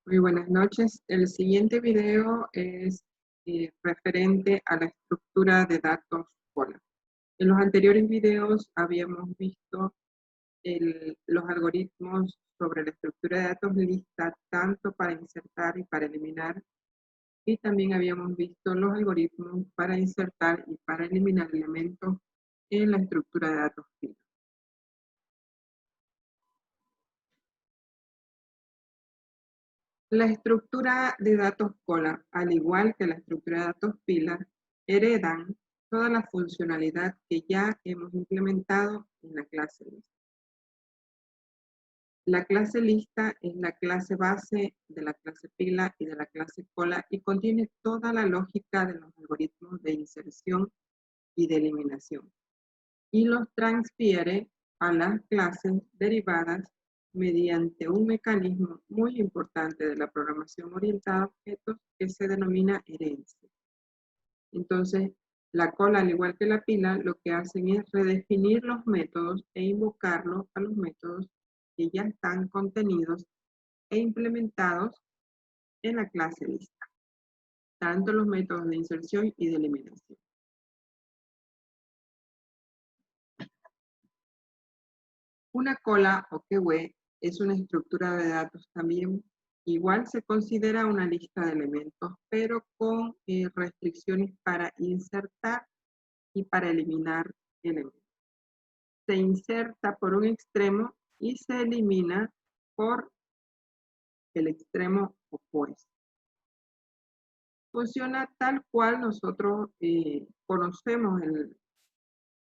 Muy buenas noches. El siguiente video es referente a la estructura de datos cola. En los anteriores videos habíamos visto los algoritmos sobre la estructura de datos lista, tanto para insertar y para eliminar, y también habíamos visto los algoritmos para insertar y para eliminar elementos en la estructura de datos fila. La estructura de datos cola, al igual que la estructura de datos pila, heredan toda la funcionalidad que ya hemos implementado en la clase lista. La clase lista es la clase base de la clase pila y de la clase cola y contiene toda la lógica de los algoritmos de inserción y de eliminación. Y los transfiere a las clases derivadas mediante un mecanismo muy importante de la programación orientada a objetos que se denomina herencia. Entonces, la cola, al igual que la pila, lo que hacen es redefinir los métodos e invocarlos a los métodos que ya están contenidos e implementados en la clase lista, tanto los métodos de inserción y de eliminación. Una cola o queue es una estructura de datos también. Igual se considera una lista de elementos, pero con restricciones para insertar y para eliminar elementos. Se inserta por un extremo y se elimina por el extremo opuesto. Funciona tal cual nosotros conocemos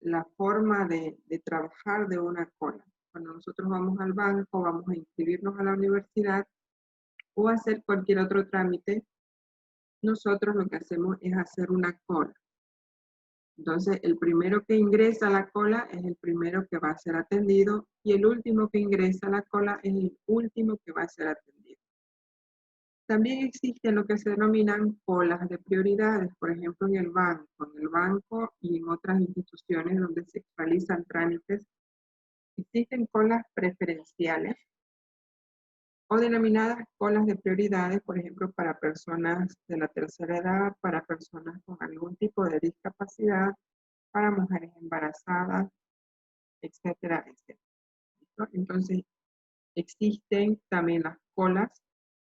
la forma de trabajar de una cola. Cuando nosotros vamos al banco, vamos a inscribirnos a la universidad o a hacer cualquier otro trámite, nosotros lo que hacemos es hacer una cola. Entonces, el primero que ingresa a la cola es el primero que va a ser atendido y el último que ingresa a la cola es el último que va a ser atendido. También existen lo que se denominan colas de prioridades, por ejemplo, en el banco y en otras instituciones donde se realizan trámites. Existen colas preferenciales o denominadas colas de prioridades, por ejemplo, para personas de la tercera edad, para personas con algún tipo de discapacidad, para mujeres embarazadas, etcétera, etcétera. Entonces, existen también las colas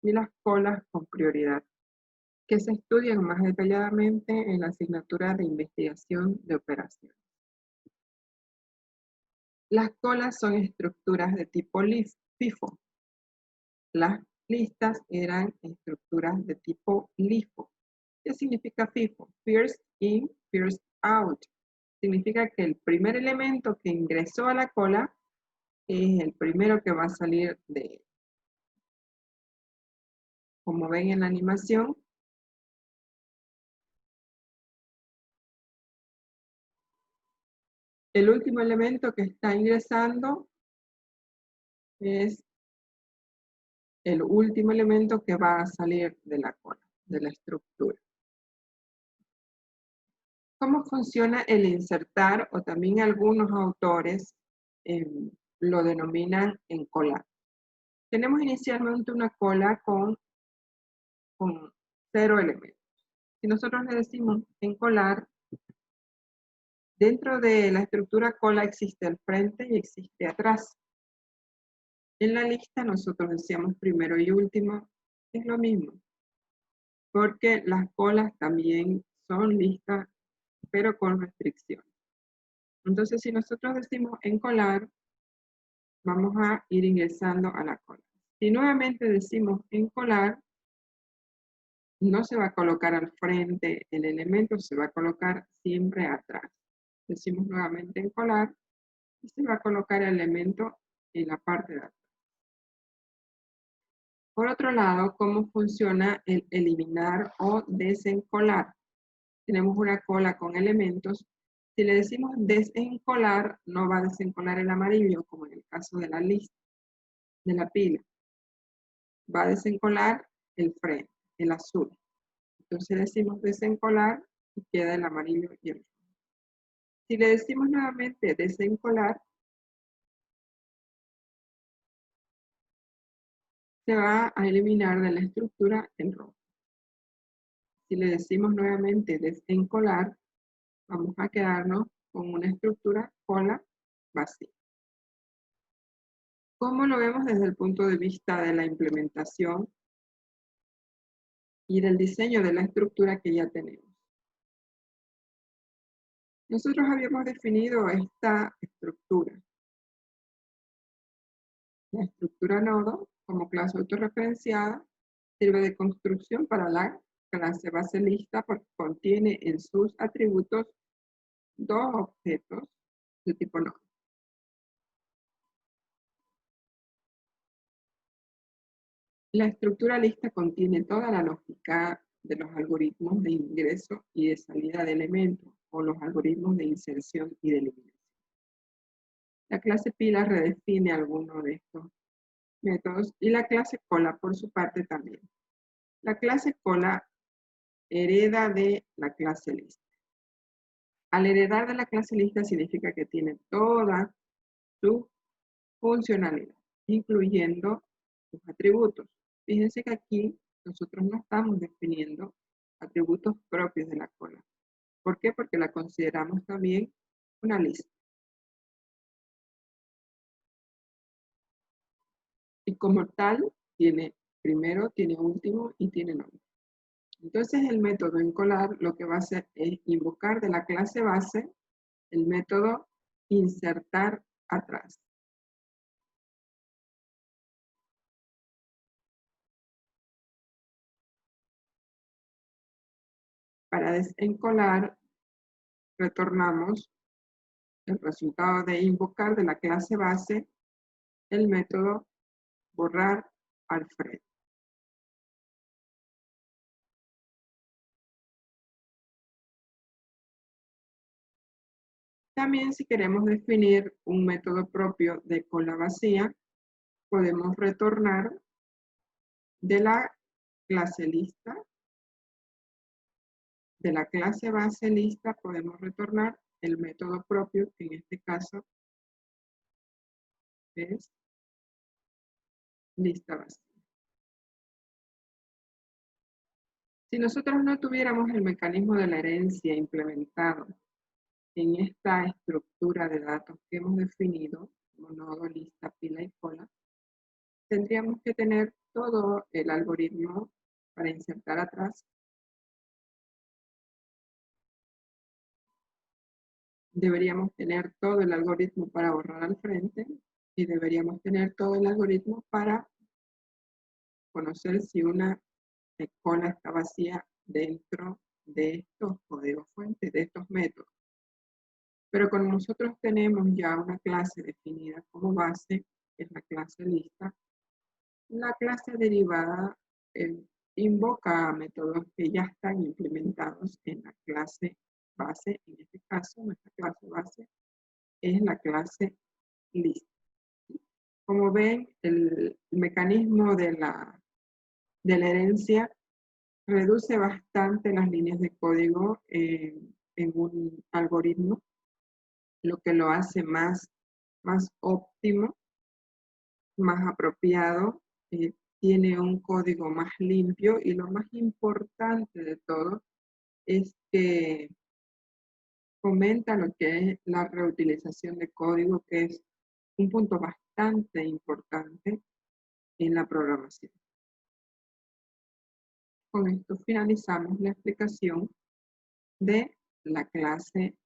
y las colas con prioridad, que se estudian más detalladamente en la asignatura de investigación de operaciones. Las colas son estructuras de tipo FIFO. Las listas eran estructuras de tipo LIFO. ¿Qué significa FIFO? First in, first out. Significa que el primer elemento que ingresó a la cola es el primero que va a salir de él. Como ven en la animación, el último elemento que está ingresando es el último elemento que va a salir de la cola, de la estructura. ¿Cómo funciona el insertar? O también algunos autores lo denominan encolar. Tenemos inicialmente una cola con 0 elementos. Si nosotros le decimos encolar, dentro de la estructura cola existe el frente y existe atrás. En la lista nosotros decíamos primero y último, es lo mismo, porque las colas también son listas, pero con restricciones. Entonces, si nosotros decimos encolar, vamos a ir ingresando a la cola. Si nuevamente decimos encolar, no se va a colocar al frente el elemento, se va a colocar siempre atrás. Decimos nuevamente encolar y se va a colocar el elemento en la parte de atrás. Por otro lado, ¿cómo funciona el eliminar o desencolar? Tenemos una cola con elementos. Si le decimos desencolar, no va a desencolar el amarillo, como en el caso de la lista, de la pila. Va a desencolar el frente, el azul. Entonces decimos desencolar y queda el amarillo y el rojo. Si le decimos nuevamente desencolar, se va a eliminar de la estructura el rojo. Si le decimos nuevamente desencolar, vamos a quedarnos con una estructura cola vacía. ¿Cómo lo vemos desde el punto de vista de la implementación y del diseño de la estructura que ya tenemos? Nosotros habíamos definido esta estructura. La estructura nodo, como clase autorreferenciada, sirve de construcción para la clase base lista porque contiene en sus atributos dos objetos de tipo nodo. La estructura lista contiene toda la lógica de los algoritmos de ingreso y de salida de elementos o los algoritmos de inserción y de eliminación. La clase pila redefine algunos de estos métodos y la clase cola por su parte también. La clase cola hereda de la clase lista. Al heredar de la clase lista significa que tiene toda su funcionalidad, incluyendo sus atributos. Fíjense que aquí nosotros no estamos definiendo atributos propios de la cola. ¿Por qué? Porque la consideramos también una lista. Y como tal, tiene primero, tiene último y tiene nombre. Entonces el método encolar lo que va a hacer es invocar de la clase base el método insertar atrás. Para desencolar, retornamos el resultado de invocar de la clase base el método borrar Alfred. También si queremos definir un método propio de cola vacía, podemos retornar de la clase lista, de la clase base lista, podemos retornar el método propio, que en este caso es lista vacía. Si nosotros no tuviéramos el mecanismo de la herencia implementado en esta estructura de datos que hemos definido, como nodo, lista, pila y cola, tendríamos que tener todo el algoritmo para insertar atrás. Deberíamos tener todo el algoritmo para borrar al frente y deberíamos tener todo el algoritmo para conocer si una cola está vacía dentro de estos códigos fuentes, de estos métodos. Pero como nosotros tenemos ya una clase definida como base, que es la clase lista, la clase derivada invoca métodos que ya están implementados en la clase base. En este caso, nuestra clase base es la clase lista. Como ven, el mecanismo de la herencia reduce bastante las líneas de código en un algoritmo, lo que lo hace más óptimo, más apropiado, tiene un código más limpio y lo más importante de todo es que fomenta lo que es la reutilización de código, que es un punto bastante importante en la programación. Con esto finalizamos la explicación de la clase